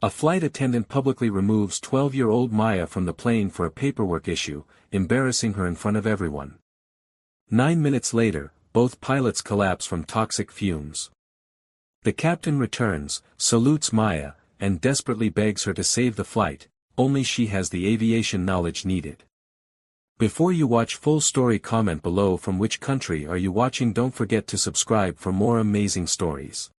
A flight attendant publicly removes 12-year-old Maya from the plane for a paperwork issue, embarrassing her in front of everyone. 9 minutes later, both pilots collapse from toxic fumes. The captain returns, salutes Maya, and desperately begs her to save the flight, only she has the aviation knowledge needed. Before you watch full story, comment below from which country are you watching. Don't forget to subscribe for more amazing stories.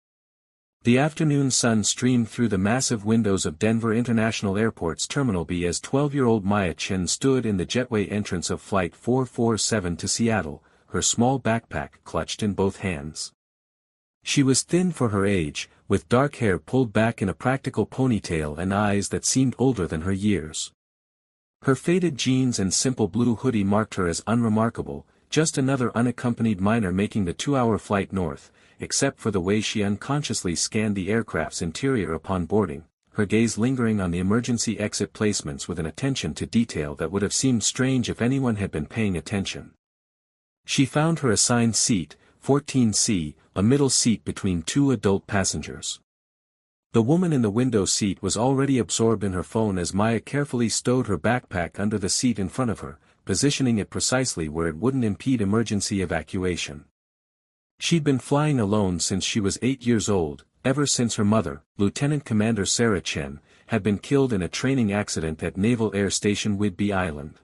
The afternoon sun streamed through the massive windows of Denver International Airport's Terminal B as 12-year-old Maya Chen stood in the jetway entrance of Flight 447 to Seattle, her small backpack clutched in both hands. She was thin for her age, with dark hair pulled back in a practical ponytail and eyes that seemed older than her years. Her faded jeans and simple blue hoodie marked her as unremarkable, just another unaccompanied minor making the 2-hour flight north, except for the way she unconsciously scanned the aircraft's interior upon boarding, her gaze lingering on the emergency exit placements with an attention to detail that would have seemed strange if anyone had been paying attention. She found her assigned seat, 14C, a middle seat between two adult passengers. The woman in the window seat was already absorbed in her phone as Maya carefully stowed her backpack under the seat in front of her, positioning it precisely where it wouldn't impede emergency evacuation. She'd been flying alone since she was 8 years old, ever since her mother, Lieutenant Commander Sarah Chen, had been killed in a training accident at Naval Air Station Whidbey Island.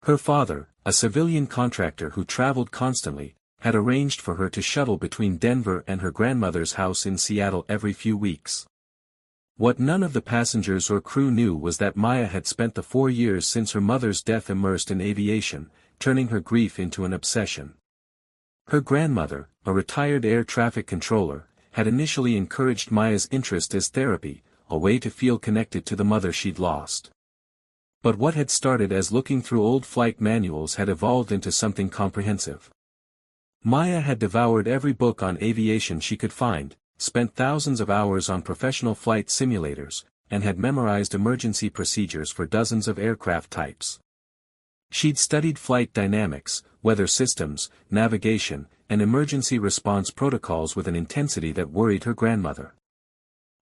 Her father, a civilian contractor who traveled constantly, had arranged for her to shuttle between Denver and her grandmother's house in Seattle every few weeks. What none of the passengers or crew knew was that Maya had spent the 4 years since her mother's death immersed in aviation, turning her grief into an obsession. Her grandmother, a retired air traffic controller, had initially encouraged Maya's interest as therapy, a way to feel connected to the mother she'd lost. But what had started as looking through old flight manuals had evolved into something comprehensive. Maya had devoured every book on aviation she could find, spent thousands of hours on professional flight simulators, and had memorized emergency procedures for dozens of aircraft types. She'd studied flight dynamics, weather systems, navigation, and emergency response protocols with an intensity that worried her grandmother.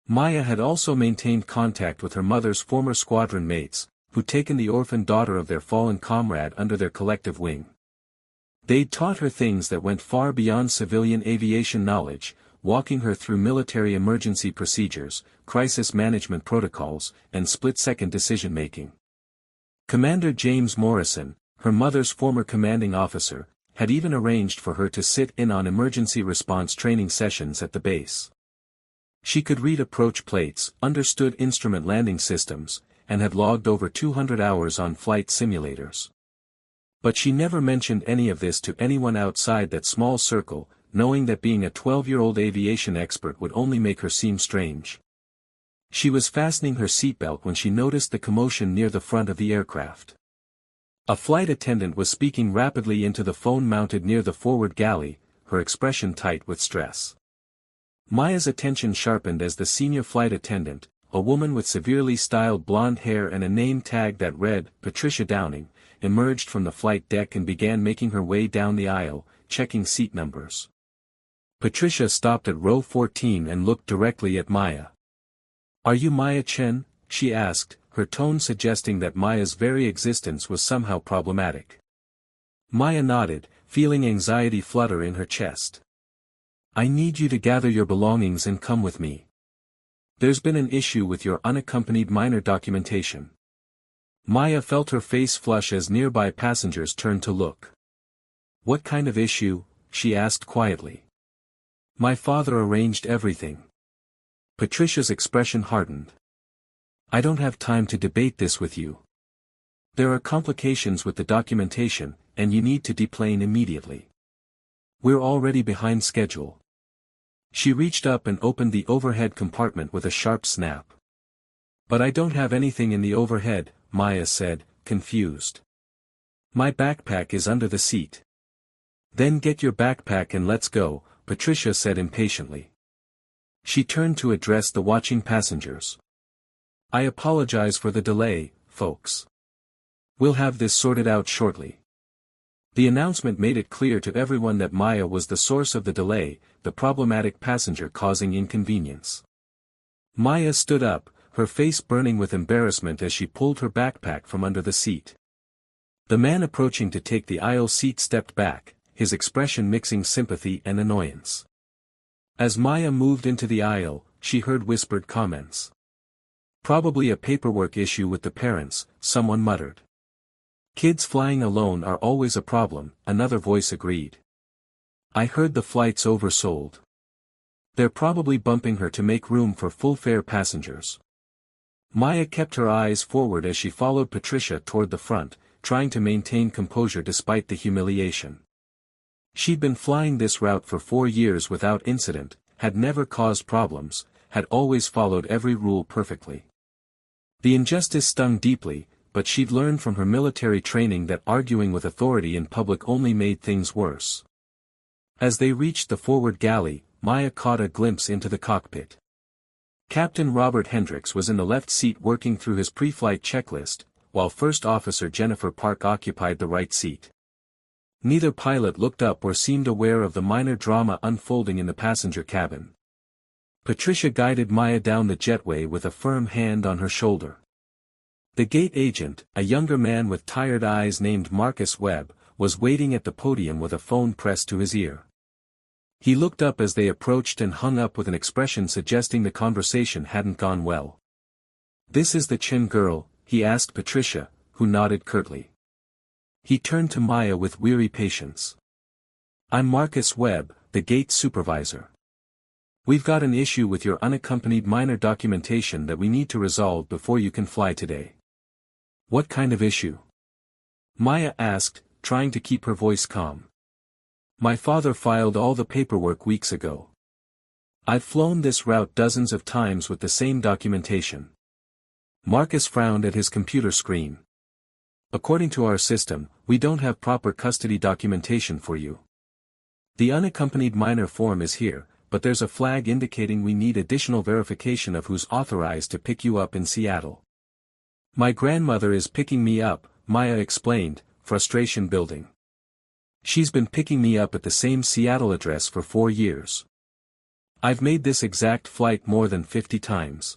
Maya had also maintained contact with her mother's former squadron mates, who'd taken the orphaned daughter of their fallen comrade under their collective wing. They'd taught her things that went far beyond civilian aviation knowledge, walking her through military emergency procedures, crisis management protocols, and split-second decision-making. Commander James Morrison, her mother's former commanding officer, had even arranged for her to sit in on emergency response training sessions at the base. She could read approach plates, understood instrument landing systems, and had logged over 200 hours on flight simulators. But she never mentioned any of this to anyone outside that small circle, knowing that being a 12-year-old aviation expert would only make her seem strange. She was fastening her seatbelt when she noticed the commotion near the front of the aircraft. A flight attendant was speaking rapidly into the phone mounted near the forward galley, her expression tight with stress. Maya's attention sharpened as the senior flight attendant, a woman with severely styled blonde hair and a name tag that read, Patricia Downing, emerged from the flight deck and began making her way down the aisle, checking seat numbers. Patricia stopped at row 14 and looked directly at Maya. "Are you Maya Chen?" she asked, her tone suggesting that Maya's very existence was somehow problematic. Maya nodded, feeling anxiety flutter in her chest. "I need you to gather your belongings and come with me. There's been an issue with your unaccompanied minor documentation." Maya felt her face flush as nearby passengers turned to look. "What kind of issue?" she asked quietly. "My father arranged everything." Patricia's expression hardened. "I don't have time to debate this with you. There are complications with the documentation, and you need to deplane immediately. We're already behind schedule." She reached up and opened the overhead compartment with a sharp snap. "But I don't have anything in the overhead," Maya said, confused. "My backpack is under the seat." "Then get your backpack and let's go," Patricia said impatiently. She turned to address the watching passengers. "I apologize for the delay, folks. We'll have this sorted out shortly." The announcement made it clear to everyone that Maya was the source of the delay, the problematic passenger causing inconvenience. Maya stood up, her face burning with embarrassment as she pulled her backpack from under the seat. The man approaching to take the aisle seat stepped back, his expression mixing sympathy and annoyance. As Maya moved into the aisle, she heard whispered comments. "Probably a paperwork issue with the parents," someone muttered. "Kids flying alone are always a problem," another voice agreed. "I heard the flight's oversold. They're probably bumping her to make room for full-fare passengers." Maya kept her eyes forward as she followed Patricia toward the front, trying to maintain composure despite the humiliation. She'd been flying this route for 4 years without incident, had never caused problems, had always followed every rule perfectly. The injustice stung deeply, but she'd learned from her military training that arguing with authority in public only made things worse. As they reached the forward galley, Maya caught a glimpse into the cockpit. Captain Robert Hendricks was in the left seat working through his pre-flight checklist, while First Officer Jennifer Park occupied the right seat. Neither pilot looked up or seemed aware of the minor drama unfolding in the passenger cabin. Patricia guided Maya down the jetway with a firm hand on her shoulder. The gate agent, a younger man with tired eyes named Marcus Webb, was waiting at the podium with a phone pressed to his ear. He looked up as they approached and hung up with an expression suggesting the conversation hadn't gone well. "This is the Chin girl?" he asked Patricia, who nodded curtly. He turned to Maya with weary patience. "I'm Marcus Webb, the gate supervisor. We've got an issue with your unaccompanied minor documentation that we need to resolve before you can fly today." "What kind of issue?" Maya asked, trying to keep her voice calm. "My father filed all the paperwork weeks ago. I've flown this route dozens of times with the same documentation." Marcus frowned at his computer screen. "According to our system, we don't have proper custody documentation for you. The unaccompanied minor form is here, but there's a flag indicating we need additional verification of who's authorized to pick you up in Seattle." "My grandmother is picking me up," Maya explained, frustration building. "She's been picking me up at the same Seattle address for 4 years. I've made this exact flight more than 50 times.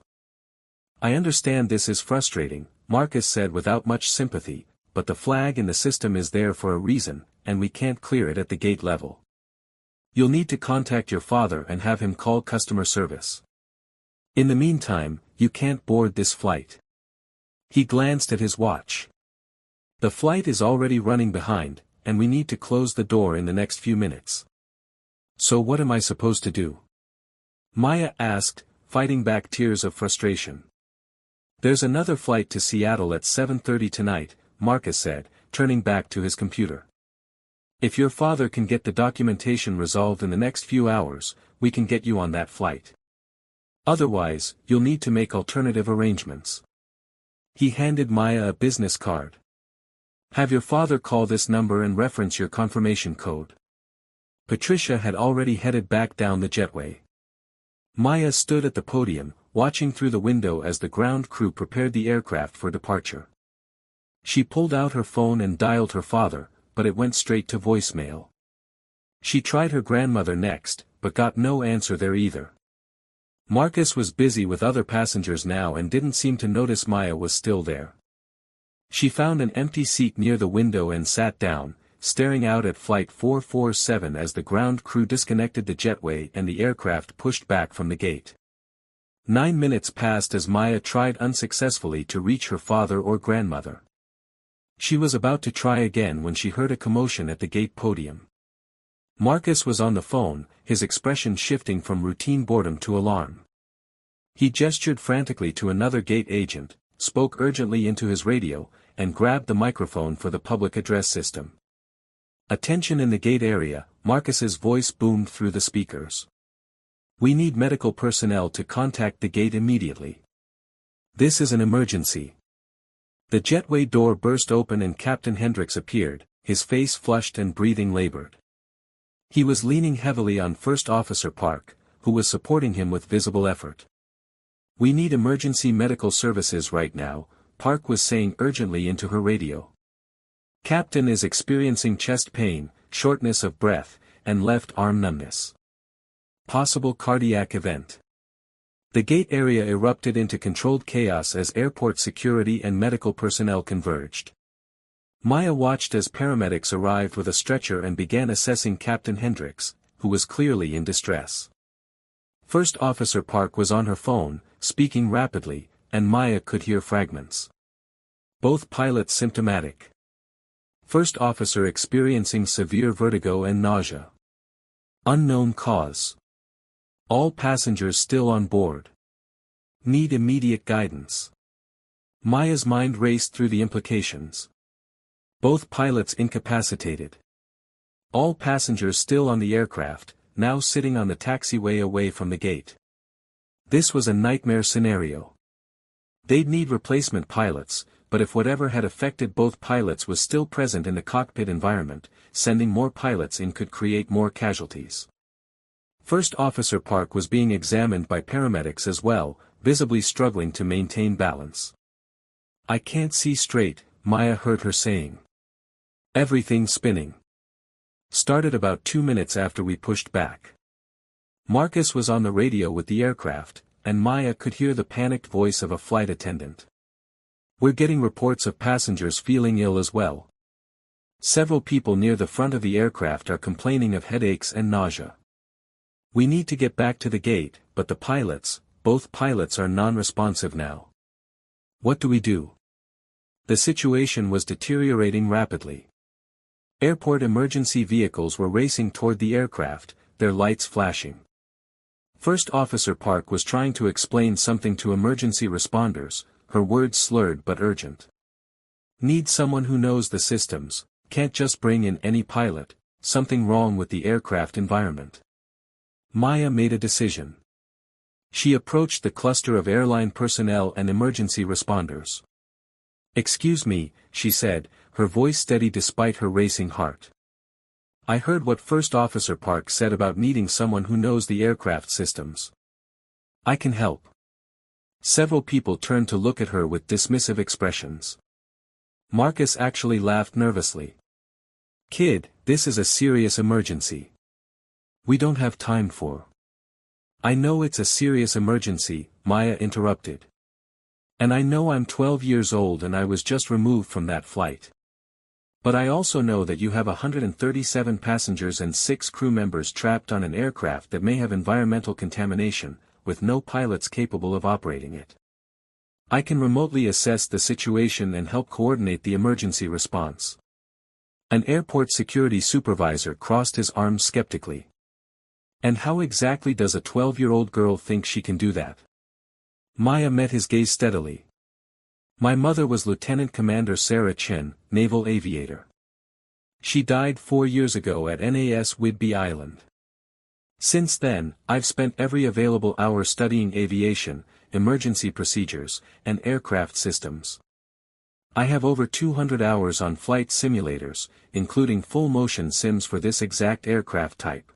"I understand this is frustrating," Marcus said without much sympathy, "but the flag in the system is there for a reason, and we can't clear it at the gate level. You'll need to contact your father and have him call customer service. In the meantime, you can't board this flight." He glanced at his watch. "The flight is already running behind, and we need to close the door in the next few minutes. So what am I supposed to do?" Maya asked, fighting back tears of frustration. "There's another flight to Seattle at 7:30 tonight," Marcus said, turning back to his computer. "If your father can get the documentation resolved in the next few hours, we can get you on that flight. Otherwise, you'll need to make alternative arrangements." He handed Maya a business card. "Have your father call this number and reference your confirmation code." Patricia had already headed back down the jetway. Maya stood at the podium, watching through the window as the ground crew prepared the aircraft for departure. She pulled out her phone and dialed her father, but it went straight to voicemail. She tried her grandmother next, but got no answer there either. Marcus was busy with other passengers now and didn't seem to notice Maya was still there. She found an empty seat near the window and sat down, staring out at Flight 447 as the ground crew disconnected the jetway and the aircraft pushed back from the gate. 9 minutes passed as Maya tried unsuccessfully to reach her father or grandmother. She was about to try again when she heard a commotion at the gate podium. Marcus was on the phone, his expression shifting from routine boredom to alarm. He gestured frantically to another gate agent, spoke urgently into his radio, and grabbed the microphone for the public address system. "Attention in the gate area," Marcus's voice boomed through the speakers. "We need medical personnel to contact the gate immediately. This is an emergency." The jetway door burst open and Captain Hendricks appeared, his face flushed and breathing labored. He was leaning heavily on First Officer Park, who was supporting him with visible effort. "We need emergency medical services right now," Park was saying urgently into her radio. "Captain is experiencing chest pain, shortness of breath, and left arm numbness. Possible cardiac event. The gate area erupted into controlled chaos as airport security and medical personnel converged. Maya watched as paramedics arrived with a stretcher and began assessing Captain Hendricks, who was clearly in distress. First Officer Park was on her phone, speaking rapidly, and Maya could hear fragments. Both pilots symptomatic. First officer experiencing severe vertigo and nausea. Unknown cause. All passengers still on board. Need immediate guidance. Maya's mind raced through the implications. Both pilots incapacitated. All passengers still on the aircraft, now sitting on the taxiway away from the gate. This was a nightmare scenario. They'd need replacement pilots, but if whatever had affected both pilots was still present in the cockpit environment, sending more pilots in could create more casualties. First Officer Park was being examined by paramedics as well, visibly struggling to maintain balance. "I can't see straight," Maya heard her saying. "Everything's spinning." Started about 2 minutes after we pushed back. Marcus was on the radio with the aircraft, and Maya could hear the panicked voice of a flight attendant. "We're getting reports of passengers feeling ill as well. Several people near the front of the aircraft are complaining of headaches and nausea. We need to get back to the gate, but both pilots are non-responsive now. What do we do?" The situation was deteriorating rapidly. Airport emergency vehicles were racing toward the aircraft, their lights flashing. First Officer Park was trying to explain something to emergency responders, her words slurred but urgent. "Need someone who knows the systems, can't just bring in any pilot, something wrong with the aircraft environment." Maya made a decision. She approached the cluster of airline personnel and emergency responders. "Excuse me," she said, her voice steady despite her racing heart. "I heard what First Officer Park said about needing someone who knows the aircraft systems. I can help." Several people turned to look at her with dismissive expressions. Marcus actually laughed nervously. "Kid, this is a serious emergency. We don't have time for." "I know it's a serious emergency," Maya interrupted. "And I know I'm 12 years old and I was just removed from that flight. But I also know that you have 137 passengers and 6 crew members trapped on an aircraft that may have environmental contamination, with no pilots capable of operating it. I can remotely assess the situation and help coordinate the emergency response." An airport security supervisor crossed his arms skeptically. "And how exactly does a 12-year-old girl think she can do that?" Maya met his gaze steadily. "My mother was Lieutenant Commander Sarah Chen, naval aviator. She died 4 years ago at NAS Whidbey Island. Since then, I've spent every available hour studying aviation, emergency procedures, and aircraft systems. I have over 200 hours on flight simulators, including full-motion sims for this exact aircraft type.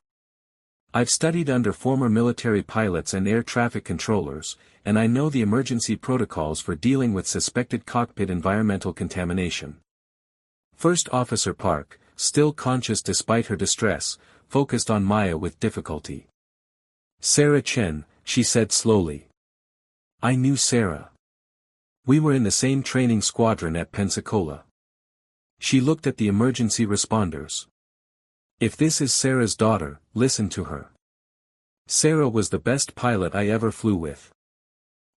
I've studied under former military pilots and air traffic controllers, and I know the emergency protocols for dealing with suspected cockpit environmental contamination." First Officer Park, still conscious despite her distress, focused on Maya with difficulty. "Sarah Chen," she said slowly. "I knew Sarah. We were in the same training squadron at Pensacola." She looked at the emergency responders. "If this is Sarah's daughter, listen to her. Sarah was the best pilot I ever flew with."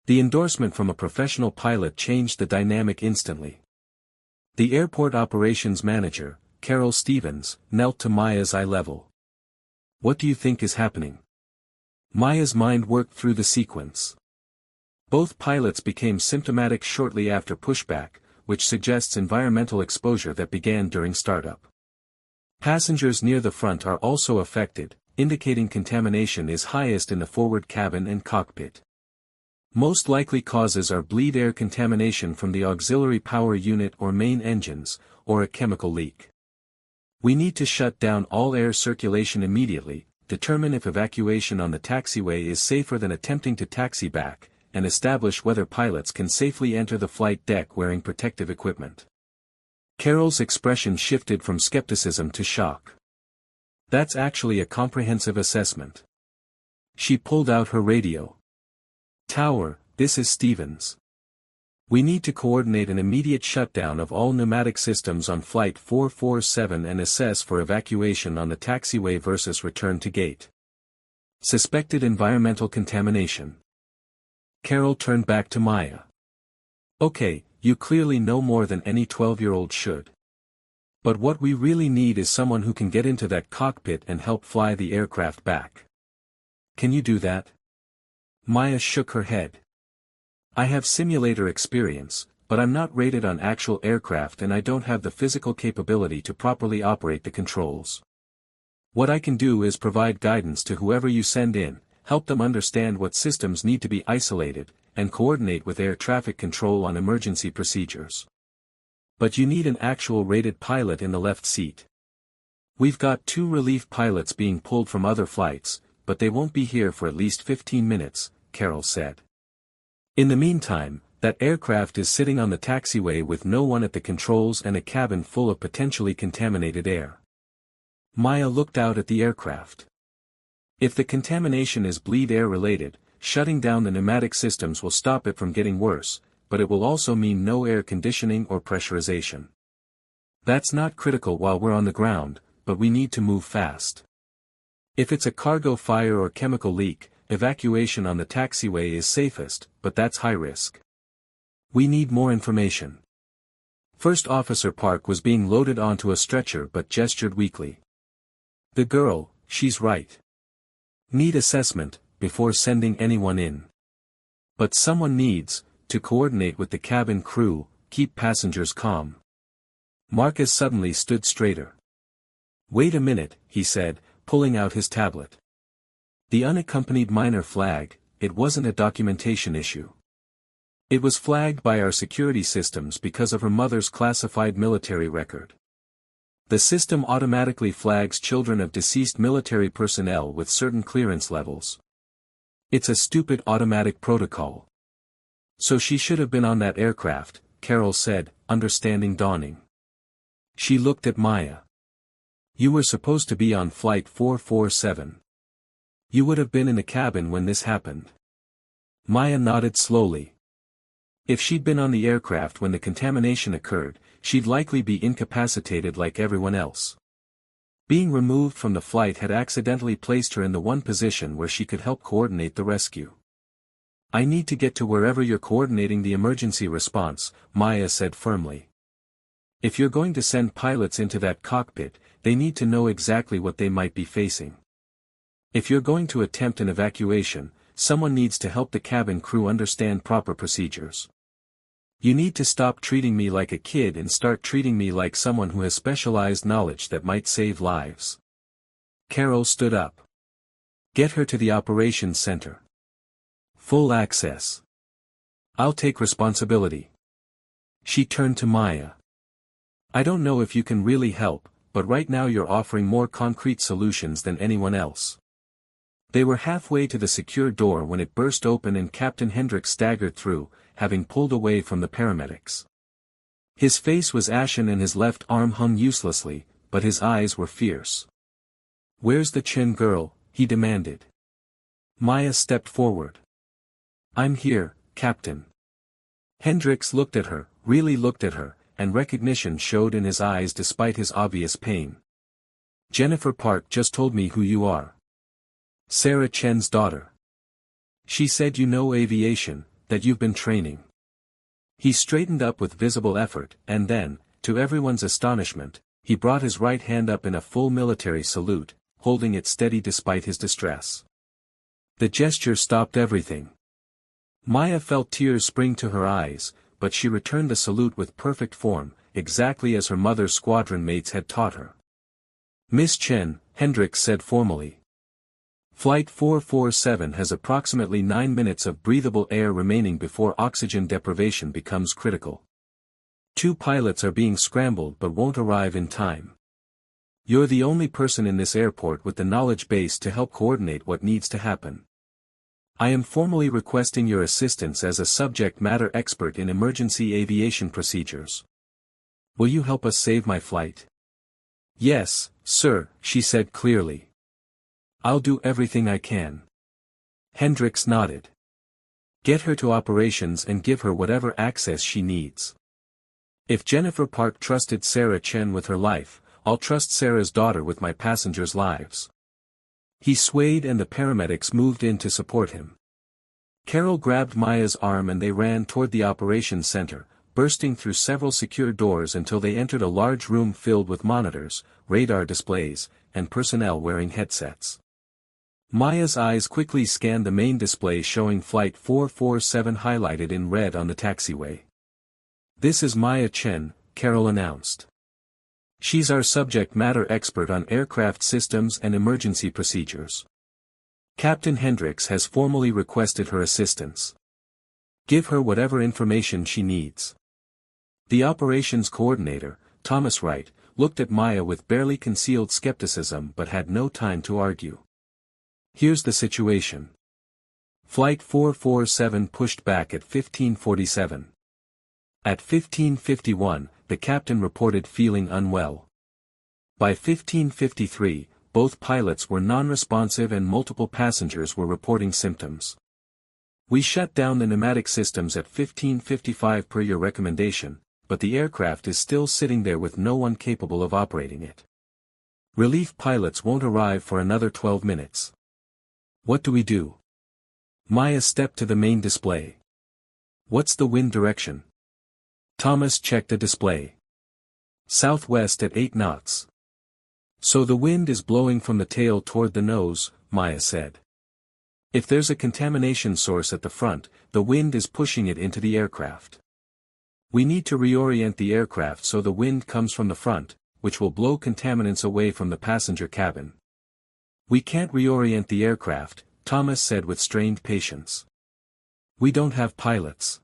The endorsement from a professional pilot changed the dynamic instantly. The airport operations manager, Carol Stevens, knelt to Maya's eye level. "What do you think is happening?" Maya's mind worked through the sequence. Both pilots became symptomatic shortly after pushback, which suggests environmental exposure that began during startup. Passengers near the front are also affected, indicating contamination is highest in the forward cabin and cockpit. Most likely causes are bleed air contamination from the auxiliary power unit or main engines, or a chemical leak. We need to shut down all air circulation immediately, determine if evacuation on the taxiway is safer than attempting to taxi back, and establish whether pilots can safely enter the flight deck wearing protective equipment. Carol's expression shifted from skepticism to shock. "That's actually a comprehensive assessment." She pulled out her radio. Tower, this is Stevens. We need to coordinate an immediate shutdown of all pneumatic systems on Flight 447 and assess for evacuation on the taxiway versus return to gate. Suspected environmental contamination. Carol turned back to Maya. Okay, you clearly know more than any 12-year-old should. But what we really need is someone who can get into that cockpit and help fly the aircraft back. Can you do that? Maya shook her head. I have simulator experience, but I'm not rated on actual aircraft and I don't have the physical capability to properly operate the controls. What I can do is provide guidance to whoever you send in, help them understand what systems need to be isolated, and coordinate with air traffic control on emergency procedures. But you need an actual rated pilot in the left seat. We've got 2 relief pilots being pulled from other flights, but they won't be here for at least 15 minutes, Carol said. In the meantime, that aircraft is sitting on the taxiway with no one at the controls and a cabin full of potentially contaminated air. Maya looked out at the aircraft. If the contamination is bleed air related, shutting down the pneumatic systems will stop it from getting worse, but it will also mean no air conditioning or pressurization. That's not critical while we're on the ground, but we need to move fast. If it's a cargo fire or chemical leak, evacuation on the taxiway is safest, but that's high risk. We need more information. First Officer Park was being loaded onto a stretcher but gestured weakly. The girl, she's right. Need assessment, before sending anyone in. But someone needs, to coordinate with the cabin crew, keep passengers calm. Marcus suddenly stood straighter. Wait a minute, he said, pulling out his tablet. The unaccompanied minor flag, it wasn't a documentation issue. It was flagged by our security systems because of her mother's classified military record. The system automatically flags children of deceased military personnel with certain clearance levels. It's a stupid automatic protocol. So she should have been on that aircraft, Carol said, understanding dawning. She looked at Maya. You were supposed to be on Flight 447. You would have been in the cabin when this happened. Maya nodded slowly. If she'd been on the aircraft when the contamination occurred, she'd likely be incapacitated like everyone else. Being removed from the flight had accidentally placed her in the one position where she could help coordinate the rescue. I need to get to wherever you're coordinating the emergency response, Maya said firmly. If you're going to send pilots into that cockpit, they need to know exactly what they might be facing. If you're going to attempt an evacuation, someone needs to help the cabin crew understand proper procedures. You need to stop treating me like a kid and start treating me like someone who has specialized knowledge that might save lives. Carol stood up. Get her to the operations center. Full access. I'll take responsibility. She turned to Maya. I don't know if you can really help, but right now you're offering more concrete solutions than anyone else. They were halfway to the secure door when it burst open and Captain Hendricks staggered through, having pulled away from the paramedics. His face was ashen and his left arm hung uselessly, but his eyes were fierce. Where's the Chen girl? He demanded. Maya stepped forward. I'm here, Captain. Hendricks looked at her, really looked at her, and recognition showed in his eyes despite his obvious pain. Jennifer Park just told me who you are. Sarah Chen's daughter. She said you know aviation, that you've been training. He straightened up with visible effort, and then, to everyone's astonishment, he brought his right hand up in a full military salute, holding it steady despite his distress. The gesture stopped everything. Maya felt tears spring to her eyes, but she returned the salute with perfect form, exactly as her mother's squadron mates had taught her. Miss Chen, Hendricks said formally. Flight 447 has approximately 9 minutes of breathable air remaining before oxygen deprivation becomes critical. 2 pilots are being scrambled but won't arrive in time. You're the only person in this airport with the knowledge base to help coordinate what needs to happen. I am formally requesting your assistance as a subject matter expert in emergency aviation procedures. Will you help us save my flight? Yes, sir, she said clearly. I'll do everything I can. Hendricks nodded. Get her to operations and give her whatever access she needs. If Jennifer Park trusted Sarah Chen with her life, I'll trust Sarah's daughter with my passengers' lives. He swayed and the paramedics moved in to support him. Carol grabbed Maya's arm and they ran toward the operations center, bursting through several secure doors until they entered a large room filled with monitors, radar displays, and personnel wearing headsets. Maya's eyes quickly scanned the main display showing Flight 447 highlighted in red on the taxiway. "This is Maya Chen," Carol announced. "She's our subject matter expert on aircraft systems and emergency procedures. Captain Hendricks has formally requested her assistance. Give her whatever information she needs." The operations coordinator, Thomas Wright, looked at Maya with barely concealed skepticism but had no time to argue. "Here's the situation. Flight 447 pushed back at 15:47. At 15:51, the captain reported feeling unwell. By 15:53, both pilots were non-responsive and multiple passengers were reporting symptoms. We shut down the pneumatic systems at 15:55 per your recommendation, but the aircraft is still sitting there with no one capable of operating it. Relief pilots won't arrive for another 12 minutes. What do we do?" Maya stepped to the main display. "What's the wind direction?" Thomas checked the display. "Southwest at 8 knots. So the wind is blowing from the tail toward the nose," Maya said. "If there's a contamination source at the front, the wind is pushing it into the aircraft. We need to reorient the aircraft so the wind comes from the front, which will blow contaminants away from the passenger cabin." "We can't reorient the aircraft," Thomas said with strained patience. "We don't have pilots."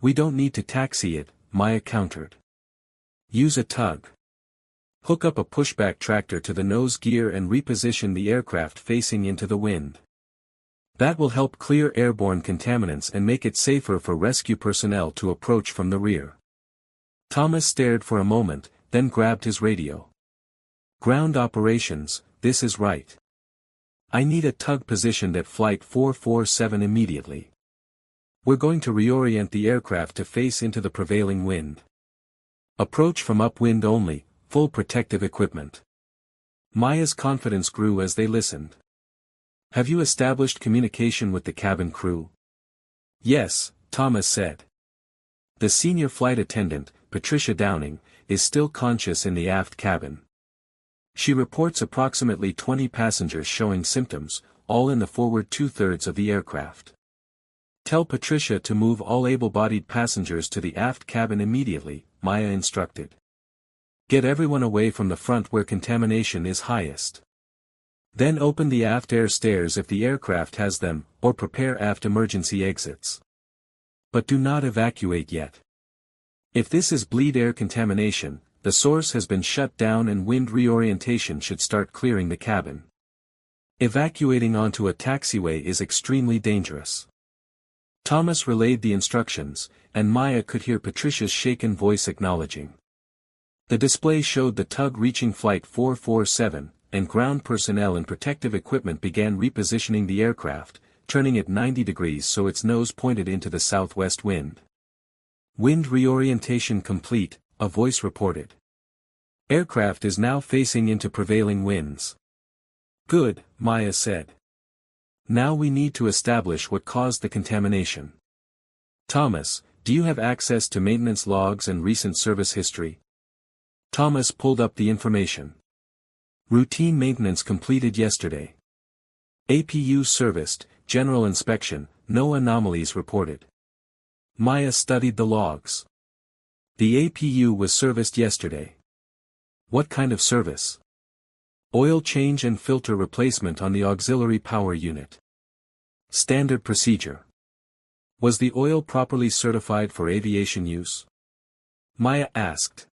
"We don't need to taxi it," Maya countered. "Use a tug. Hook up a pushback tractor to the nose gear and reposition the aircraft facing into the wind. That will help clear airborne contaminants and make it safer for rescue personnel to approach from the rear." Thomas stared for a moment, then grabbed his radio. "Ground operations, this is Wright. I need a tug positioned at Flight 447 immediately. We're going to reorient the aircraft to face into the prevailing wind. Approach from upwind only, full protective equipment." Maya's confidence grew as they listened. "Have you established communication with the cabin crew?" "Yes," Thomas said. "The senior flight attendant, Patricia Downing, is still conscious in the aft cabin. She reports approximately 20 passengers showing symptoms, all in the forward two-thirds of the aircraft. Tell Patricia to move all able-bodied passengers to the aft cabin immediately," Maya instructed. "Get everyone away from the front where contamination is highest. Then open the aft air stairs if the aircraft has them, or prepare aft emergency exits. But do not evacuate yet. If this is bleed air contamination, the source has been shut down and wind reorientation should start clearing the cabin. Evacuating onto a taxiway is extremely dangerous." Thomas relayed the instructions, and Maya could hear Patricia's shaken voice acknowledging. The display showed the tug reaching Flight 447, and ground personnel and protective equipment began repositioning the aircraft, turning it 90 degrees so its nose pointed into the southwest wind. "Wind reorientation complete," a voice reported. "Aircraft is now facing into prevailing winds." "Good," Maya said. "Now we need to establish what caused the contamination. Thomas, do you have access to maintenance logs and recent service history?" Thomas pulled up the information. "Routine maintenance completed yesterday. APU serviced, general inspection, no anomalies reported." Maya studied the logs. "The APU was serviced yesterday." "What kind of service?" "Oil change and filter replacement on the auxiliary power unit. Standard procedure." "Was the oil properly certified for aviation use?" Maya asked.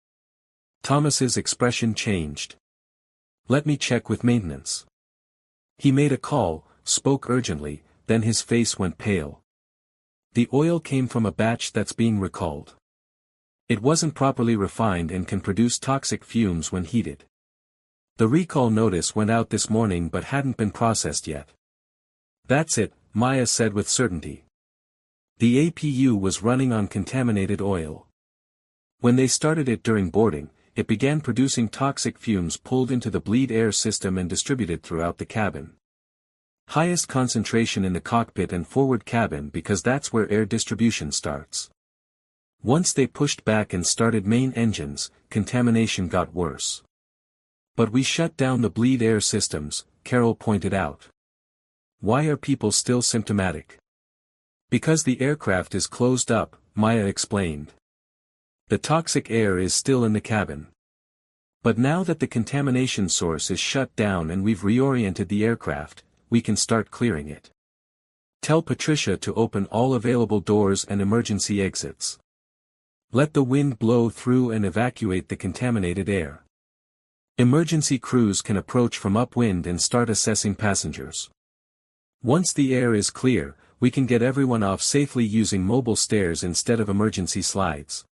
Thomas's expression changed. "Let me check with maintenance." He made a call, spoke urgently, then his face went pale. "The oil came from a batch that's being recalled. It wasn't properly refined and can produce toxic fumes when heated. The recall notice went out this morning but hadn't been processed yet." "That's it," Maya said with certainty. The APU was running on contaminated oil. When they started it during boarding, it began producing toxic fumes pulled into the bleed air system and distributed throughout the cabin. Highest concentration in the cockpit and forward cabin because that's where air distribution starts. Once they pushed back and started main engines, contamination got worse. But we shut down the bleed air systems, Carol pointed out. Why are people still symptomatic? Because the aircraft is closed up, Maya explained. The toxic air is still in the cabin. But now that the contamination source is shut down and we've reoriented the aircraft, we can start clearing it. Tell Patricia to open all available doors and emergency exits. Let the wind blow through and evacuate the contaminated air. Emergency crews can approach from upwind and start assessing passengers. Once the air is clear, we can get everyone off safely using mobile stairs instead of emergency slides.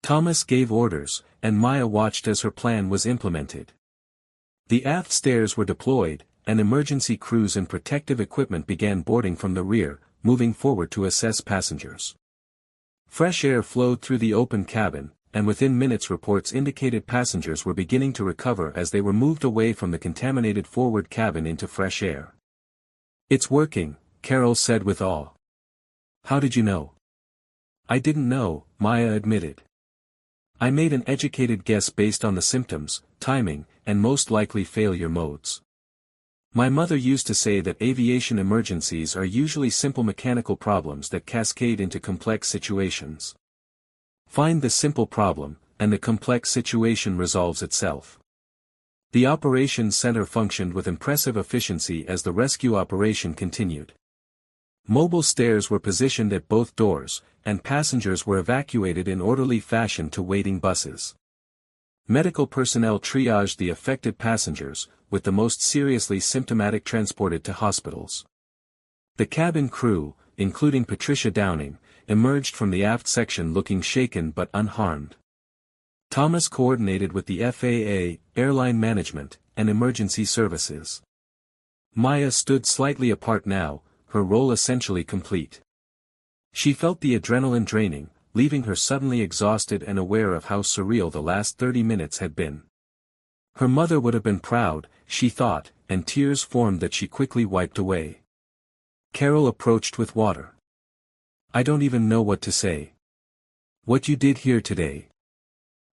Thomas gave orders, and Maya watched as her plan was implemented. The aft stairs were deployed, and emergency crews and protective equipment began boarding from the rear, moving forward to assess passengers. Fresh air flowed through the open cabin, and within minutes reports indicated passengers were beginning to recover as they were moved away from the contaminated forward cabin into fresh air. It's working, Carol said with awe. How did you know? I didn't know, Maya admitted. I made an educated guess based on the symptoms, timing, and most likely failure modes. My mother used to say that aviation emergencies are usually simple mechanical problems that cascade into complex situations. Find the simple problem, and the complex situation resolves itself. The operations center functioned with impressive efficiency as the rescue operation continued. Mobile stairs were positioned at both doors, and passengers were evacuated in orderly fashion to waiting buses. Medical personnel triaged the affected passengers, with the most seriously symptomatic transported to hospitals. The cabin crew, including Patricia Downing, emerged from the aft section looking shaken but unharmed. Thomas coordinated with the FAA, airline management, and emergency services. Maya stood slightly apart now, her role essentially complete. She felt the adrenaline draining, leaving her suddenly exhausted and aware of how surreal the last 30 minutes had been. Her mother would have been proud, she thought, and tears formed that she quickly wiped away. Carol approached with water. I don't even know what to say. What you did here today.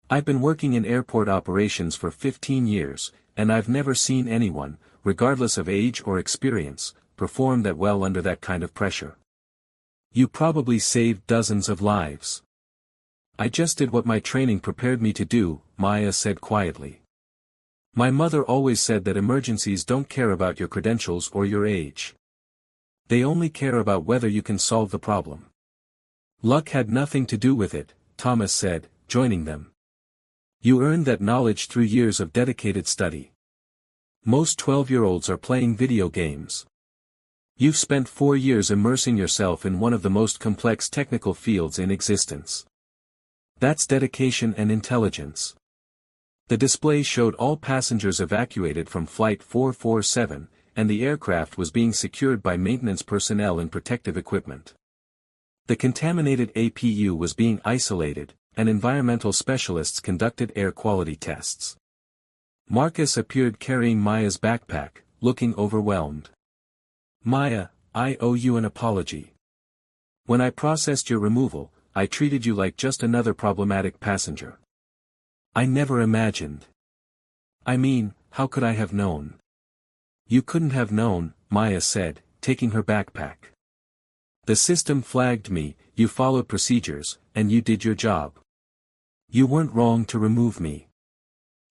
I've been working in airport operations for 15 years, and I've never seen anyone, regardless of age or experience, perform that well under that kind of pressure. You probably saved dozens of lives. I just did what my training prepared me to do, Maya said quietly. My mother always said that emergencies don't care about your credentials or your age. They only care about whether you can solve the problem. Luck had nothing to do with it, Thomas said, joining them. You earned that knowledge through years of dedicated study. Most 12-year-olds are playing video games. You've spent 4 years immersing yourself in one of the most complex technical fields in existence. That's dedication and intelligence. The display showed all passengers evacuated from Flight 447, and the aircraft was being secured by maintenance personnel and protective equipment. The contaminated APU was being isolated, and environmental specialists conducted air quality tests. Marcus appeared carrying Maya's backpack, looking overwhelmed. Maya, I owe you an apology. When I processed your removal, I treated you like just another problematic passenger. I never imagined. I mean, how could I have known? You couldn't have known, Maya said, taking her backpack. The system flagged me, you followed procedures, and you did your job. You weren't wrong to remove me.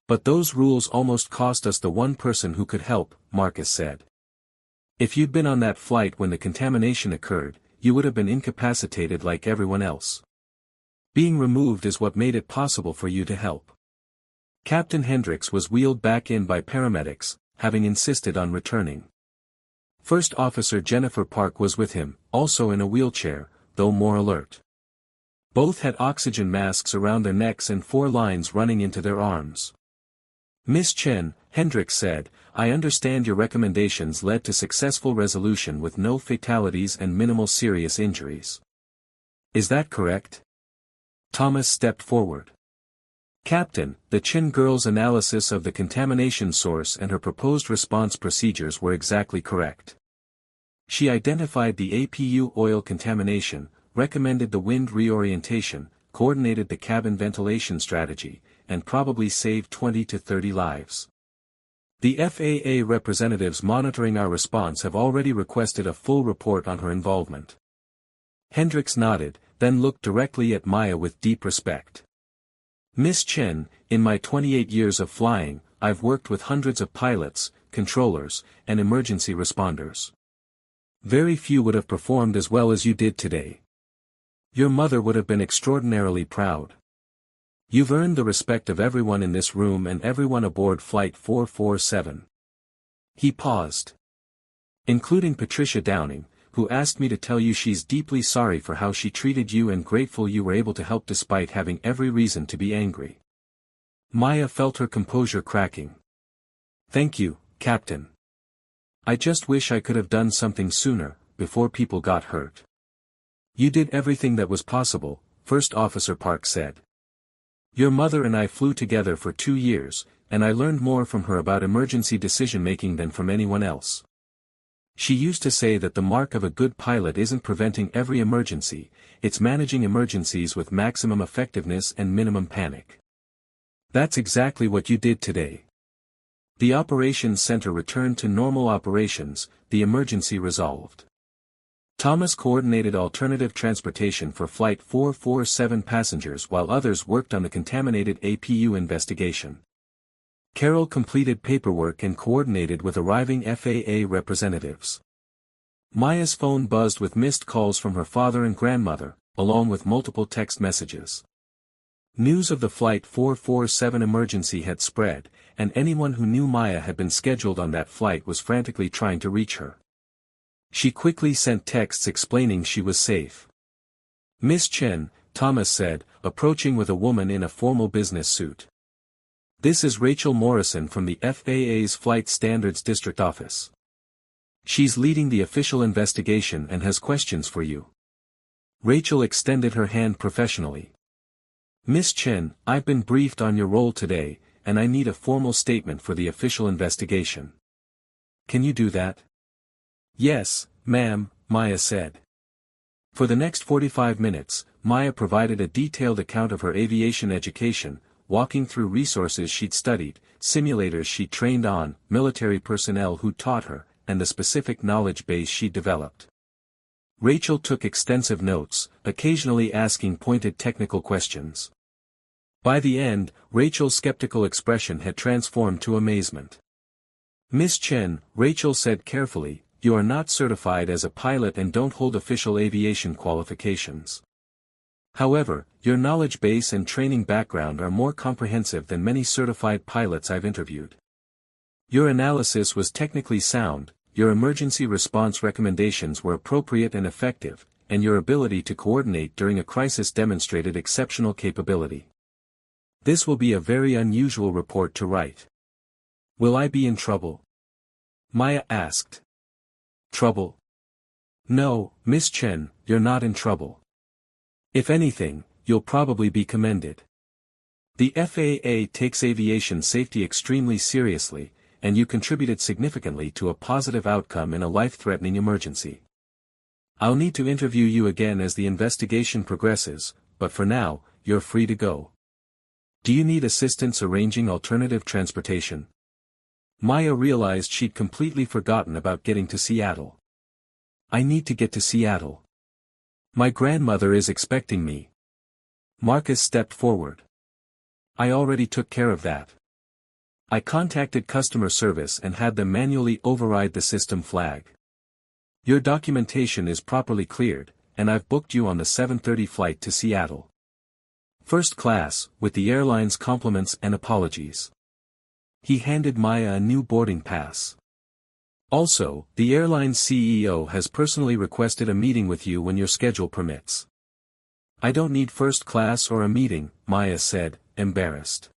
But those rules almost cost us the one person who could help, Marcus said. If you'd been on that flight when the contamination occurred, you would have been incapacitated like everyone else. Being removed is what made it possible for you to help. Captain Hendricks was wheeled back in by paramedics, having insisted on returning. First Officer Jennifer Park was with him, also in a wheelchair, though more alert. Both had oxygen masks around their necks and 4 lines running into their arms. Miss Chen, Hendricks said, I understand your recommendations led to successful resolution with no fatalities and minimal serious injuries. Is that correct? Thomas stepped forward. Captain, the Chin girl's analysis of the contamination source and her proposed response procedures were exactly correct. She identified the APU oil contamination, recommended the wind reorientation, coordinated the cabin ventilation strategy, and probably saved 20 to 30 lives. The FAA representatives monitoring our response have already requested a full report on her involvement. Hendricks nodded, then looked directly at Maya with deep respect. Miss Chen, in my 28 years of flying, I've worked with hundreds of pilots, controllers, and emergency responders. Very few would have performed as well as you did today. Your mother would have been extraordinarily proud. You've earned the respect of everyone in this room and everyone aboard Flight 447. He paused. Including Patricia Downing, who asked me to tell you she's deeply sorry for how she treated you and grateful you were able to help despite having every reason to be angry. Maya felt her composure cracking. Thank you, Captain. I just wish I could have done something sooner, before people got hurt. You did everything that was possible, First Officer Park said. Your mother and I flew together for 2 years, and I learned more from her about emergency decision-making than from anyone else. She used to say that the mark of a good pilot isn't preventing every emergency, it's managing emergencies with maximum effectiveness and minimum panic. That's exactly what you did today. The operations center returned to normal operations, the emergency resolved. Thomas coordinated alternative transportation for Flight 447 passengers while others worked on the contaminated APU investigation. Carol completed paperwork and coordinated with arriving FAA representatives. Maya's phone buzzed with missed calls from her father and grandmother, along with multiple text messages. News of the Flight 447 emergency had spread, and anyone who knew Maya had been scheduled on that flight was frantically trying to reach her. She quickly sent texts explaining she was safe. Miss Chen, Thomas said, approaching with a woman in a formal business suit. This is Rachel Morrison from the FAA's Flight Standards District Office. She's leading the official investigation and has questions for you. Rachel extended her hand professionally. Miss Chen, I've been briefed on your role today, and I need a formal statement for the official investigation. Can you do that? Yes, ma'am, Maya said. For the next 45 minutes, Maya provided a detailed account of her aviation education, walking through resources she'd studied, simulators she'd trained on, military personnel who taught her, and the specific knowledge base she'd developed. Rachel took extensive notes, occasionally asking pointed technical questions. By the end, Rachel's skeptical expression had transformed to amazement. Miss Chen, Rachel said carefully, you are not certified as a pilot and don't hold official aviation qualifications. However, your knowledge base and training background are more comprehensive than many certified pilots I've interviewed. Your analysis was technically sound, your emergency response recommendations were appropriate and effective, and your ability to coordinate during a crisis demonstrated exceptional capability. This will be a very unusual report to write. Will I be in trouble? Maya asked. Trouble? No, Miss Chen, you're not in trouble. If anything, you'll probably be commended. The FAA takes aviation safety extremely seriously, and you contributed significantly to a positive outcome in a life-threatening emergency. I'll need to interview you again as the investigation progresses, but for now, you're free to go. Do you need assistance arranging alternative transportation? Maya realized she'd completely forgotten about getting to Seattle. I need to get to Seattle. My grandmother is expecting me. Marcus stepped forward. I already took care of that. I contacted customer service and had them manually override the system flag. Your documentation is properly cleared, and I've booked you on the 7:30 flight to Seattle. First class, with the airline's compliments and apologies. He handed Maya a new boarding pass. Also, the airline's CEO has personally requested a meeting with you when your schedule permits. I don't need first class or a meeting, Maya said, embarrassed.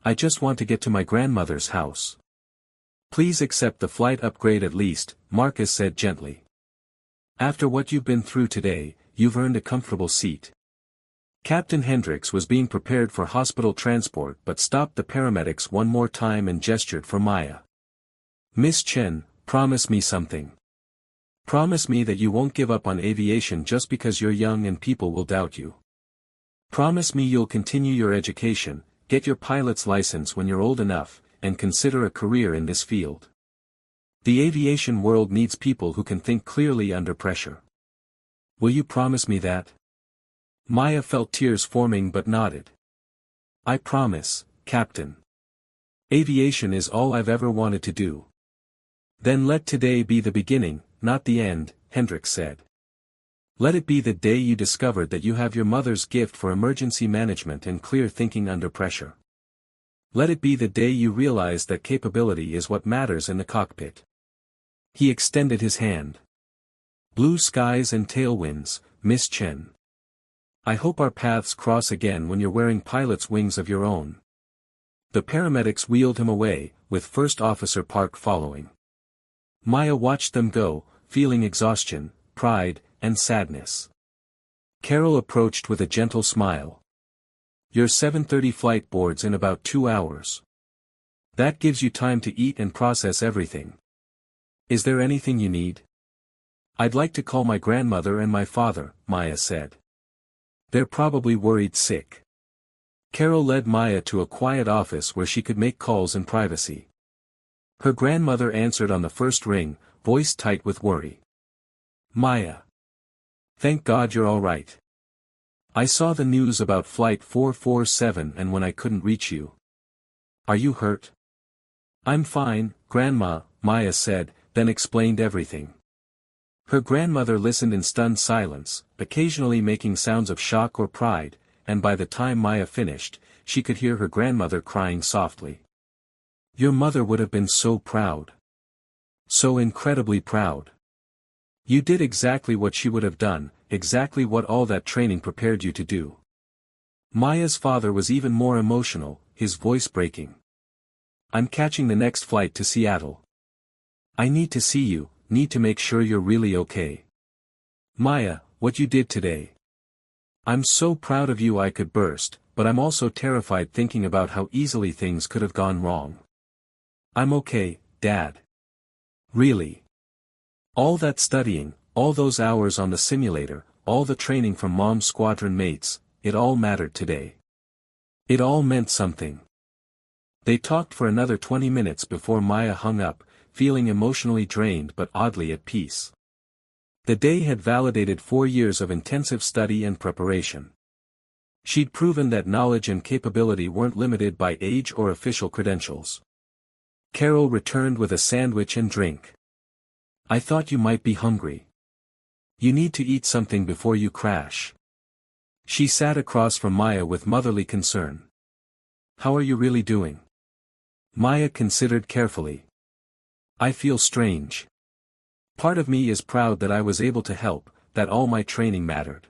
I just want to get to my grandmother's house. Please accept the flight upgrade at least, Marcus said gently. After what you've been through today, you've earned a comfortable seat. Captain Hendricks was being prepared for hospital transport but stopped the paramedics one more time and gestured for Maya. Miss Chen, promise me something. Promise me that you won't give up on aviation just because you're young and people will doubt you. Promise me you'll continue your education, get your pilot's license when you're old enough, and consider a career in this field. The aviation world needs people who can think clearly under pressure. Will you promise me that? Maya felt tears forming but nodded. I promise, Captain. Aviation is all I've ever wanted to do. Then let today be the beginning, not the end, Hendricks said. Let it be the day you discovered that you have your mother's gift for emergency management and clear thinking under pressure. Let it be the day you realize that capability is what matters in the cockpit. He extended his hand. Blue skies and tailwinds, Miss Chen. I hope our paths cross again when you're wearing pilot's wings of your own. The paramedics wheeled him away, with First Officer Park following. Maya watched them go, feeling exhaustion, pride, and sadness. Carol approached with a gentle smile. Your 7:30 flight boards in about 2 hours. That gives you time to eat and process everything. Is there anything you need? I'd like to call my grandmother and my father, Maya said. They're probably worried sick. Carol led Maya to a quiet office where she could make calls in privacy. Her grandmother answered on the first ring, voice tight with worry. Maya. Thank God you're all right. I saw the news about Flight 447 and when I couldn't reach you. Are you hurt? I'm fine, Grandma, Maya said, then explained everything. Her grandmother listened in stunned silence, occasionally making sounds of shock or pride, and by the time Maya finished, she could hear her grandmother crying softly. Your mother would have been so proud. So incredibly proud. You did exactly what she would have done, exactly what all that training prepared you to do. Maya's father was even more emotional, his voice breaking. I'm catching the next flight to Seattle. I need to see you, need to make sure you're really okay. Maya, what you did today. I'm so proud of you I could burst, but I'm also terrified thinking about how easily things could have gone wrong. I'm okay, Dad. Really. All that studying, all those hours on the simulator, all the training from Mom's squadron mates, it all mattered today. It all meant something. They talked for another 20 minutes before Maya hung up, feeling emotionally drained but oddly at peace. The day had validated 4 years of intensive study and preparation. She'd proven that knowledge and capability weren't limited by age or official credentials. Carol returned with a sandwich and drink. I thought you might be hungry. You need to eat something before you crash. She sat across from Maya with motherly concern. How are you really doing? Maya considered carefully. I feel strange. Part of me is proud that I was able to help, that all my training mattered.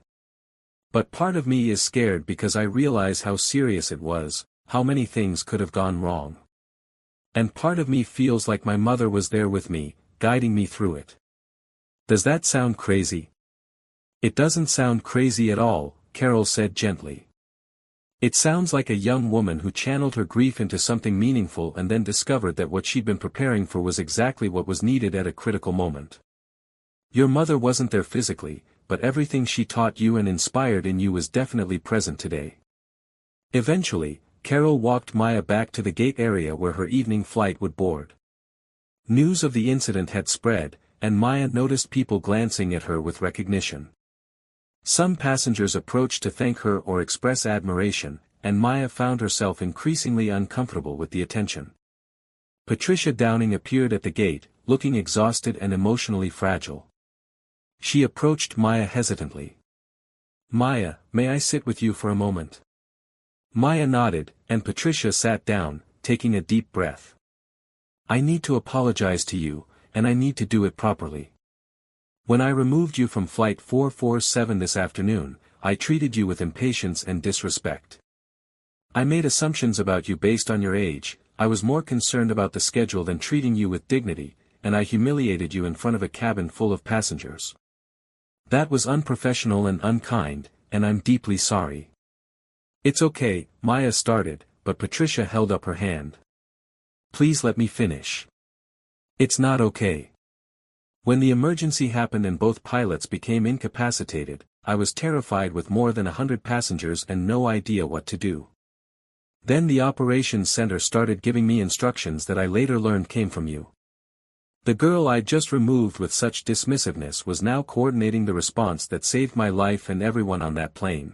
But part of me is scared because I realize how serious it was, how many things could have gone wrong. And part of me feels like my mother was there with me, guiding me through it. Does that sound crazy? It doesn't sound crazy at all, Carol said gently. It sounds like a young woman who channeled her grief into something meaningful and then discovered that what she'd been preparing for was exactly what was needed at a critical moment. Your mother wasn't there physically, but everything she taught you and inspired in you was definitely present today. Eventually, Carol walked Maya back to the gate area where her evening flight would board. News of the incident had spread, and Maya noticed people glancing at her with recognition. Some passengers approached to thank her or express admiration, and Maya found herself increasingly uncomfortable with the attention. Patricia Downing appeared at the gate, looking exhausted and emotionally fragile. She approached Maya hesitantly. Maya, may I sit with you for a moment? Maya nodded, and Patricia sat down, taking a deep breath. I need to apologize to you, and I need to do it properly. When I removed you from Flight 447 this afternoon, I treated you with impatience and disrespect. I made assumptions about you based on your age, I was more concerned about the schedule than treating you with dignity, and I humiliated you in front of a cabin full of passengers. That was unprofessional and unkind, and I'm deeply sorry. It's okay, Maya started, but Patricia held up her hand. Please let me finish. It's not okay. When the emergency happened and both pilots became incapacitated, I was terrified with more than 100 passengers and no idea what to do. Then the operations center started giving me instructions that I later learned came from you. The girl I'd just removed with such dismissiveness was now coordinating the response that saved my life and everyone on that plane.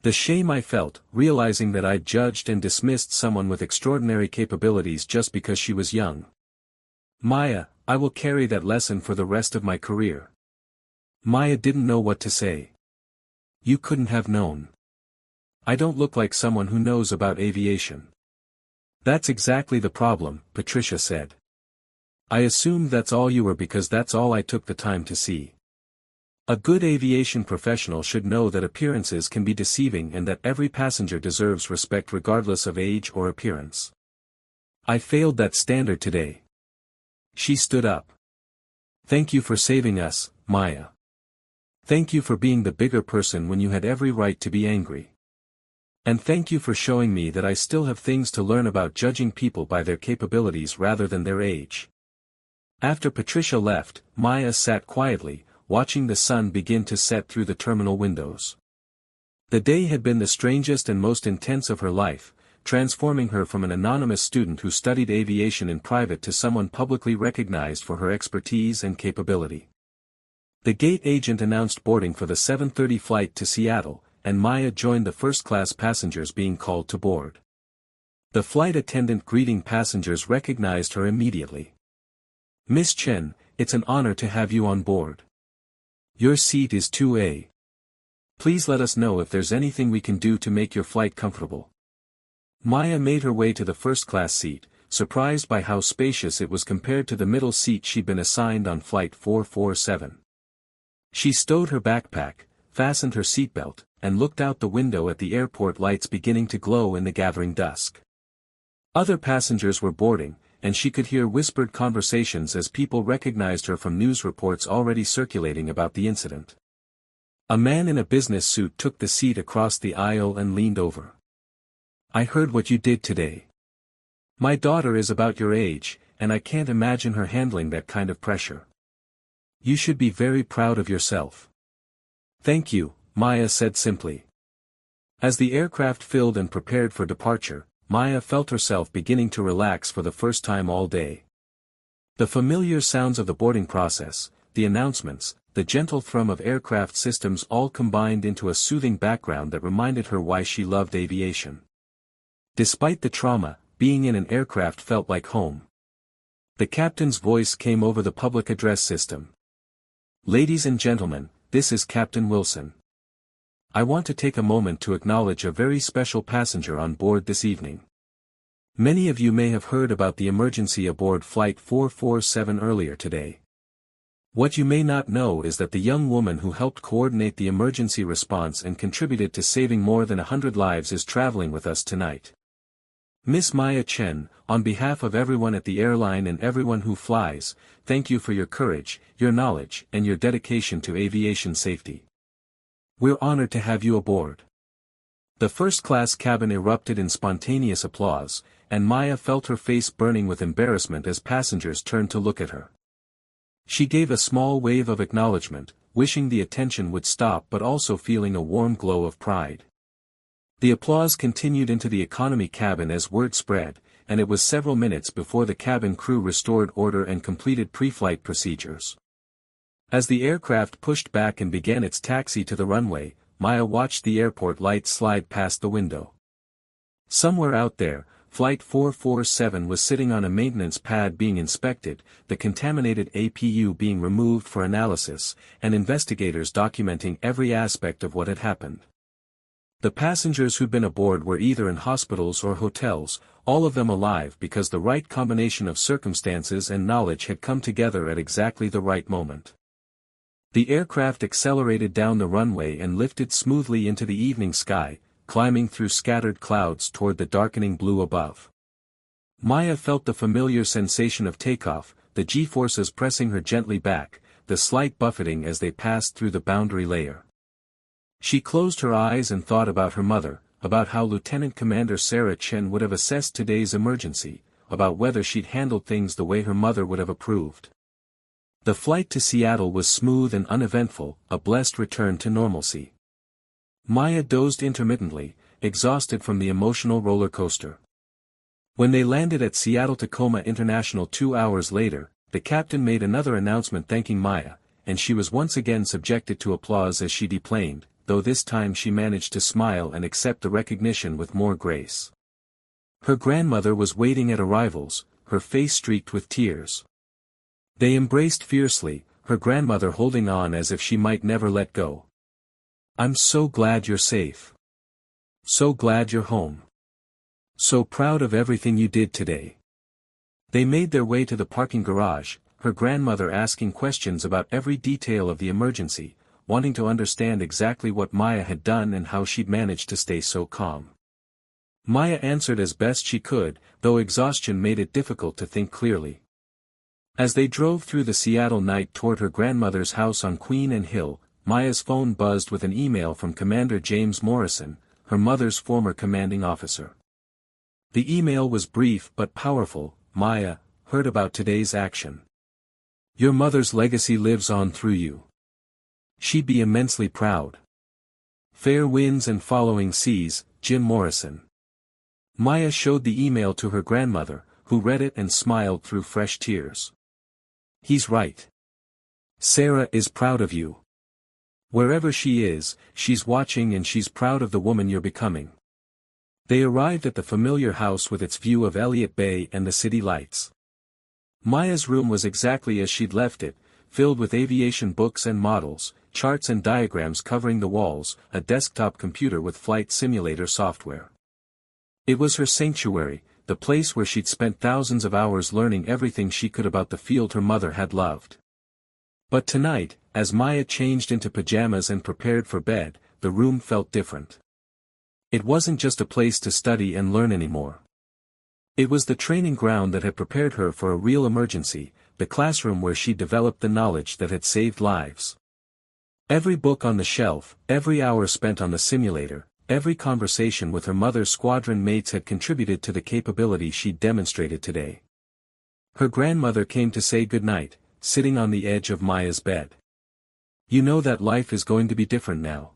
The shame I felt, realizing that I'd judged and dismissed someone with extraordinary capabilities just because she was young. Maya, I will carry that lesson for the rest of my career. Maya didn't know what to say. You couldn't have known. I don't look like someone who knows about aviation. That's exactly the problem, Patricia said. I assumed that's all you were because that's all I took the time to see. A good aviation professional should know that appearances can be deceiving and that every passenger deserves respect regardless of age or appearance. I failed that standard today. She stood up. Thank you for saving us, Maya. Thank you for being the bigger person when you had every right to be angry. And thank you for showing me that I still have things to learn about judging people by their capabilities rather than their age. After Patricia left, Maya sat quietly, watching the sun begin to set through the terminal windows. The day had been the strangest and most intense of her life, transforming her from an anonymous student who studied aviation in private to someone publicly recognized for her expertise and capability. The gate agent announced boarding for the 7:30 flight to Seattle, and Maya joined the first-class passengers being called to board. The flight attendant greeting passengers recognized her immediately. Miss Chen, it's an honor to have you on board. Your seat is 2A. Please let us know if there's anything we can do to make your flight comfortable. Maya made her way to the first-class seat, surprised by how spacious it was compared to the middle seat she'd been assigned on Flight 447. She stowed her backpack, fastened her seatbelt, and looked out the window at the airport lights beginning to glow in the gathering dusk. Other passengers were boarding, and she could hear whispered conversations as people recognized her from news reports already circulating about the incident. A man in a business suit took the seat across the aisle and leaned over. I heard what you did today. My daughter is about your age, and I can't imagine her handling that kind of pressure. You should be very proud of yourself. Thank you, Maya said simply. As the aircraft filled and prepared for departure, Maya felt herself beginning to relax for the first time all day. The familiar sounds of the boarding process, the announcements, the gentle thrum of aircraft systems all combined into a soothing background that reminded her why she loved aviation. Despite the trauma, being in an aircraft felt like home. The captain's voice came over the public address system. Ladies and gentlemen, this is Captain Wilson. I want to take a moment to acknowledge a very special passenger on board this evening. Many of you may have heard about the emergency aboard Flight 447 earlier today. What you may not know is that the young woman who helped coordinate the emergency response and contributed to saving more than 100 lives is traveling with us tonight. Miss Maya Chen, on behalf of everyone at the airline and everyone who flies, thank you for your courage, your knowledge, and your dedication to aviation safety. We're honored to have you aboard. The first-class cabin erupted in spontaneous applause, and Maya felt her face burning with embarrassment as passengers turned to look at her. She gave a small wave of acknowledgement, wishing the attention would stop but also feeling a warm glow of pride. The applause continued into the economy cabin as word spread, and it was several minutes before the cabin crew restored order and completed pre-flight procedures. As the aircraft pushed back and began its taxi to the runway, Maya watched the airport lights slide past the window. Somewhere out there, Flight 447 was sitting on a maintenance pad being inspected, the contaminated APU being removed for analysis, and investigators documenting every aspect of what had happened. The passengers who'd been aboard were either in hospitals or hotels, all of them alive because the right combination of circumstances and knowledge had come together at exactly the right moment. The aircraft accelerated down the runway and lifted smoothly into the evening sky, climbing through scattered clouds toward the darkening blue above. Maya felt the familiar sensation of takeoff, the G-forces pressing her gently back, the slight buffeting as they passed through the boundary layer. She closed her eyes and thought about her mother, about how Lieutenant Commander Sarah Chen would have assessed today's emergency, about whether she'd handled things the way her mother would have approved. The flight to Seattle was smooth and uneventful, a blessed return to normalcy. Maya dozed intermittently, exhausted from the emotional roller coaster. When they landed at Seattle-Tacoma International 2 hours later, the captain made another announcement thanking Maya, and she was once again subjected to applause as she deplaned, though this time she managed to smile and accept the recognition with more grace. Her grandmother was waiting at arrivals, her face streaked with tears. They embraced fiercely, her grandmother holding on as if she might never let go. "I'm so glad you're safe. So glad you're home. So proud of everything you did today." They made their way to the parking garage, her grandmother asking questions about every detail of the emergency, wanting to understand exactly what Maya had done and how she'd managed to stay so calm. Maya answered as best she could, though exhaustion made it difficult to think clearly. As they drove through the Seattle night toward her grandmother's house on Queen and Hill, Maya's phone buzzed with an email from Commander James Morrison, her mother's former commanding officer. The email was brief but powerful. "Maya, heard about today's action. Your mother's legacy lives on through you. She'd be immensely proud. Fair winds and following seas, Jim Morrison." Maya showed the email to her grandmother, who read it and smiled through fresh tears. "He's right. Sarah is proud of you. Wherever she is, she's watching and she's proud of the woman you're becoming." They arrived at the familiar house with its view of Elliott Bay and the city lights. Maya's room was exactly as she'd left it, filled with aviation books and models, charts and diagrams covering the walls, a desktop computer with flight simulator software. It was her sanctuary, the place where she'd spent thousands of hours learning everything she could about the field her mother had loved. But tonight, as Maya changed into pajamas and prepared for bed, the room felt different. It wasn't just a place to study and learn anymore. It was the training ground that had prepared her for a real emergency, the classroom where she developed the knowledge that had saved lives. Every book on the shelf, every hour spent on the simulator, every conversation with her mother's squadron mates had contributed to the capability she'd demonstrated today. Her grandmother came to say goodnight, sitting on the edge of Maya's bed. "You know that life is going to be different now.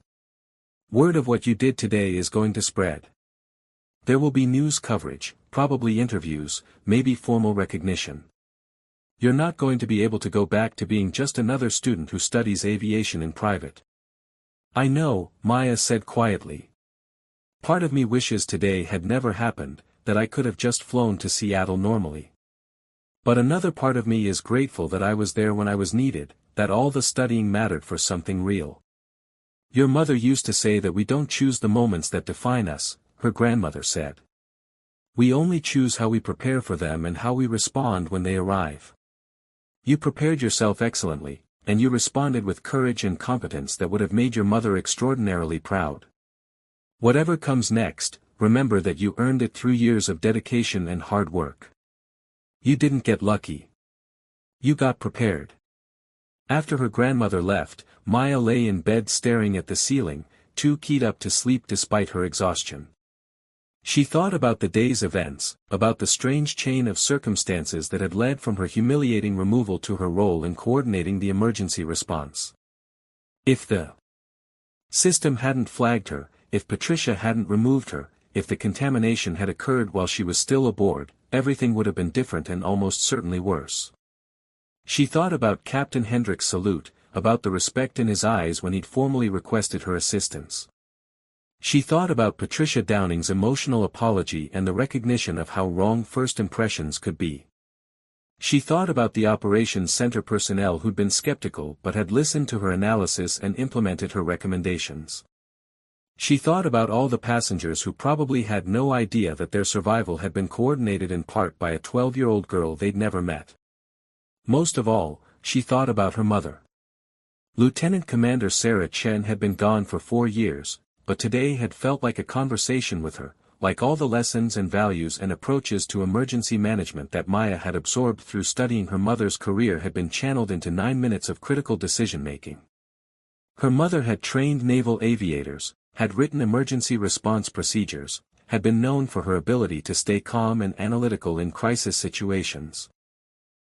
Word of what you did today is going to spread. There will be news coverage, probably interviews, maybe formal recognition. You're not going to be able to go back to being just another student who studies aviation in private." "I know," Maya said quietly. "Part of me wishes today had never happened, that I could have just flown to Seattle normally. But another part of me is grateful that I was there when I was needed, that all the studying mattered for something real. Your mother used to say that we don't choose the moments that define us," her grandmother said. "We only choose how we prepare for them and how we respond when they arrive. You prepared yourself excellently, and you responded with courage and competence that would have made your mother extraordinarily proud. Whatever comes next, remember that you earned it through years of dedication and hard work. You didn't get lucky. You got prepared." After her grandmother left, Maya lay in bed staring at the ceiling, too keyed up to sleep despite her exhaustion. She thought about the day's events, about the strange chain of circumstances that had led from her humiliating removal to her role in coordinating the emergency response. If the system hadn't flagged her, if Patricia hadn't removed her, if the contamination had occurred while she was still aboard, everything would have been different and almost certainly worse. She thought about Captain Hendrick's salute, about the respect in his eyes when he'd formally requested her assistance. She thought about Patricia Downing's emotional apology and the recognition of how wrong first impressions could be. She thought about the operations center personnel who'd been skeptical but had listened to her analysis and implemented her recommendations. She thought about all the passengers who probably had no idea that their survival had been coordinated in part by a 12-year-old girl they'd never met. Most of all, she thought about her mother. Lieutenant Commander Sarah Chen had been gone for 4 years, but today had felt like a conversation with her, like all the lessons and values and approaches to emergency management that Maya had absorbed through studying her mother's career had been channeled into 9 minutes of critical decision-making. Her mother had trained naval aviators, had written emergency response procedures, had been known for her ability to stay calm and analytical in crisis situations.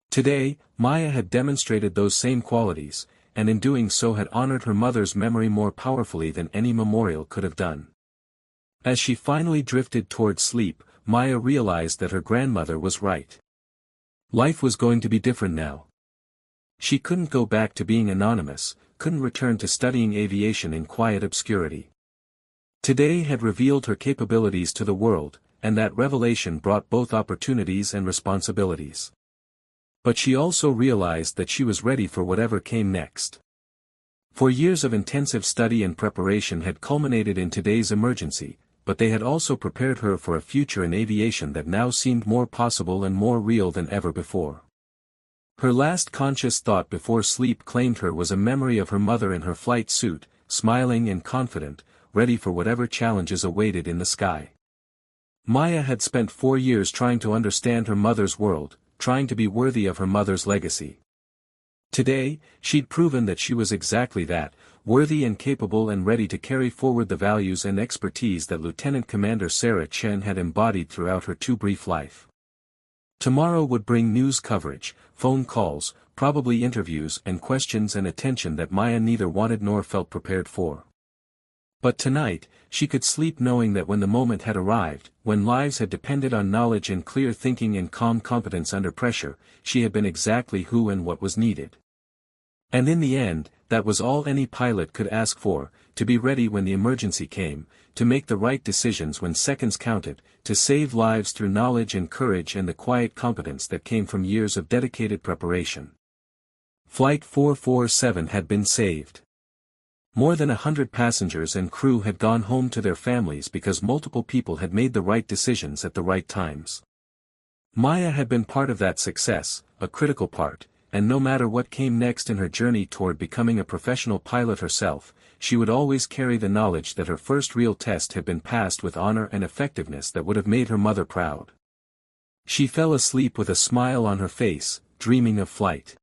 Today, Maya had demonstrated those same qualities, and in doing so had honored her mother's memory more powerfully than any memorial could have done. As she finally drifted toward sleep, Maya realized that her grandmother was right. Life was going to be different now. She couldn't go back to being anonymous, couldn't return to studying aviation in quiet obscurity. Today had revealed her capabilities to the world, and that revelation brought both opportunities and responsibilities. But she also realized that she was ready for whatever came next. 4 years of intensive study and preparation had culminated in today's emergency, but they had also prepared her for a future in aviation that now seemed more possible and more real than ever before. Her last conscious thought before sleep claimed her was a memory of her mother in her flight suit, smiling and confident, ready for whatever challenges awaited in the sky. Maya had spent 4 years trying to understand her mother's world, trying to be worthy of her mother's legacy. Today, she'd proven that she was exactly that, worthy and capable and ready to carry forward the values and expertise that Lieutenant Commander Sarah Chen had embodied throughout her too brief life. Tomorrow would bring news coverage, phone calls, probably interviews and questions and attention that Maya neither wanted nor felt prepared for. But tonight, she could sleep knowing that when the moment had arrived, when lives had depended on knowledge and clear thinking and calm competence under pressure, she had been exactly who and what was needed. And in the end, that was all any pilot could ask for, to be ready when the emergency came, to make the right decisions when seconds counted, to save lives through knowledge and courage and the quiet competence that came from years of dedicated preparation. Flight 447 had been saved. More than 100 passengers and crew had gone home to their families because multiple people had made the right decisions at the right times. Maya had been part of that success, a critical part, and no matter what came next in her journey toward becoming a professional pilot herself, she would always carry the knowledge that her first real test had been passed with honor and effectiveness that would have made her mother proud. She fell asleep with a smile on her face, dreaming of flight.